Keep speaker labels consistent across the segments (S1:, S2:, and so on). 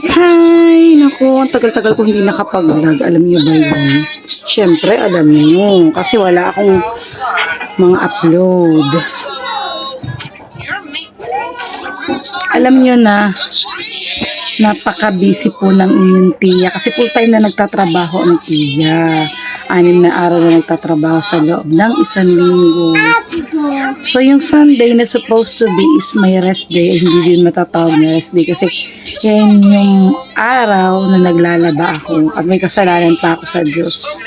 S1: Hi! Naku, ang tagal-tagal ko hindi nakapag-vlog. Alam niyo ba yun? Siyempre, alam niyo. Kasi wala akong mga upload. Alam niyo na, napaka-busy po ng inyong tiya. Kasi full-time na nagtatrabaho ang tiya. 6 na araw na nagtatrabaho sa loob ng 1 linggo. So, yung Sunday na supposed to be is my rest day. Ay, hindi din matatawag na rest day kasi yan yung araw na naglalaba ako at may kasalanan pa ako sa Diyos.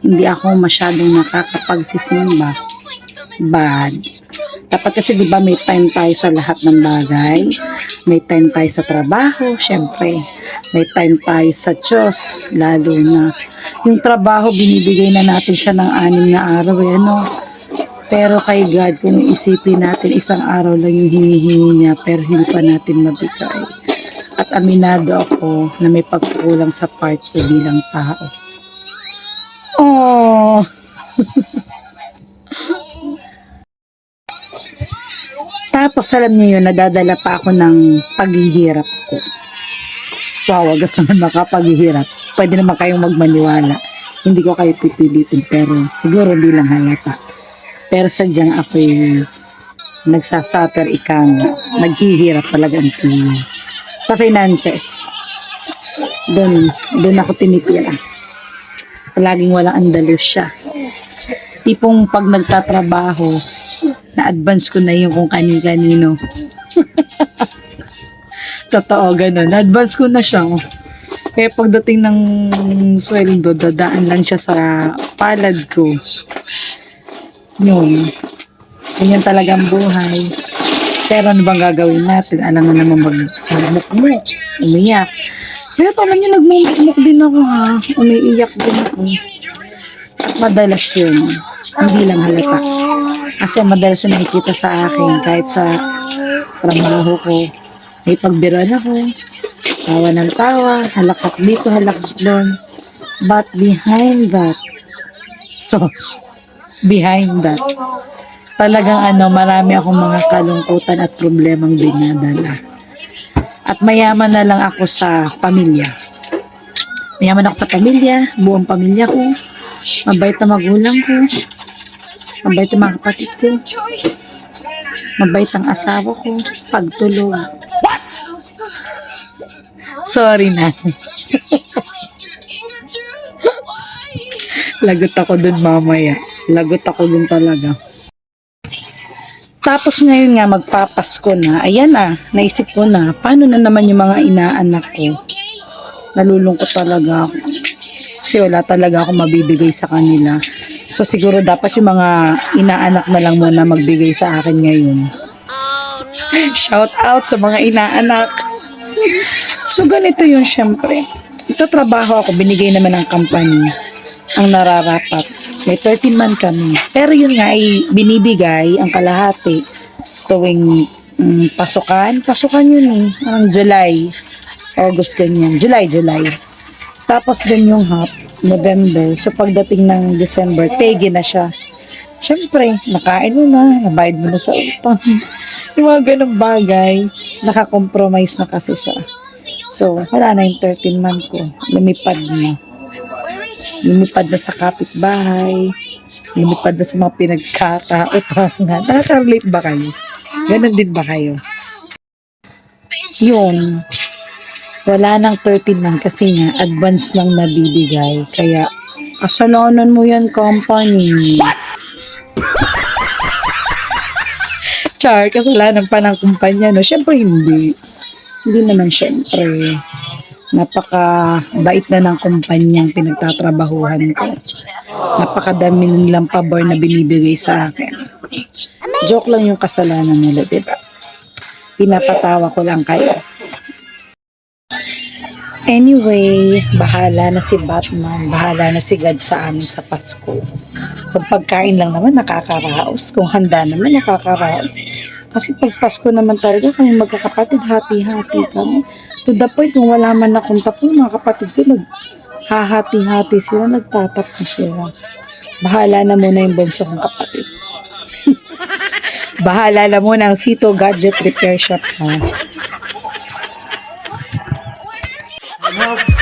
S1: Hindi ako masyadong nakakapagsisimba. Bad. Dapat kasi di ba may time tayo sa lahat ng bagay. May time tayo sa trabaho, syempre. May time tayo sa Diyos, lalo na yung trabaho binibigay na natin siya ng 6 na araw, ano. Pero kay God, kung isipin natin, isang araw lang yung hinihingi niya, pero hindi pa natin mabigay. At aminado ako na may pagkulang sa part ko bilang tao. Oh! Tapos alam niyo yun, nadadala pa ako ng paghihirap ko. Wow, wagas naman makapaghihirap. Pwede naman kayong magmaniwala. Hindi ko kayo pipilitin, pero siguro hindi lang halata. Pero sadyang ako'y nagsasuffer ikang naghihirap talaga ang tiyo. Sa finances, doon ako tinitira. Palaging walang andalus siya. Tipong pag nagtatrabaho, na-advance ko na yung kung kani-kanino. Totoo, ganun. Na-advance ko na siya. Kaya pagdating ng sweldo, dadaan lang siya sa palad ko. Yun. Ganyan talagang buhay. Pero ano bang gagawin natin? Alam mo naman magmukmuk, umiyak. Kaya alam niyo, nagmumukmuk din ako ha. Umiiyak din ako. At madalas yun. Hindi lang halata. Kasi madalas na nakikita sa akin kahit sa trabaho ko. May pagbiruan ako. Tawa ng tawa. Halakak dito, halakak doon. But behind that, behind that, talagang marami akong mga kalungkutan at problemang dinadala. At mayaman na lang ako sa pamilya. Mayaman ako sa pamilya, buong pamilya ko. Mabait na magulang ko. Mabait ang mga kapatid ko. Mabait ang asawa ko. Pagtulog. Sorry na. Lagot ako dun mamaya. Lagot ako dun talaga. Tapos ngayon nga magpapasko na. Ayan na, naisip ko na. Paano na naman yung mga inaanak ko? Nalulungkot talaga ako. Kasi wala talaga ako mabibigay sa kanila. So siguro dapat yung mga inaanak na lang muna magbigay sa akin ngayon. Shout out sa mga inaanak. So ganito yun syempre. Ito trabaho ako, binigay naman ng company ang nararapat. May 13 man kami. Pero yun nga ay binibigay ang kalahati tuwing pasukan. Pasukan yun eh. Parang July, August ganyan. July. Tapos din yung half, November. So pagdating ng December, pegi na siya. Siyempre, nakain mo na, nabayad mo na sa utang. Yung mga ganong bagay, nakakompromise na kasi siya. So, wala na yung 13 month ko. Lumipad na. Lumipad na sa kapitbahay. Lumipad na sa mga pinagkakautangan. Nakaka-relate ba kayo? Ganon din ba kayo? Yun. Wala nang 13 man kasi nga advance lang nabibigay. Kaya kasalanan mo yan, company. Char, kasalanan pa ng kumpanya, no? Siyempre hindi. Hindi naman siyempre. Napaka-bait na ng kumpanyang pinagtatrabahuhan ko. Napakadami nilang pabor na binibigay sa akin. Joke lang yung kasalanan nila, diba? Pinapatawa ko lang kayo. Anyway, bahala na si Batman, bahala na si God sa amin sa Pasko. Kung pagkain lang naman, nakakaraos. Kung handa naman, nakakaraos. Kasi pag Pasko naman talaga, kami magkakapatid, hati-hati kami. To the point, kung wala man akong tapo, mga kapatid ko, naghahati-hati sila, nagtatap na sila. Bahala na muna yung bunso kong kapatid. Bahala na muna ang Sito Gadget Repair Shop. Ha?
S2: Love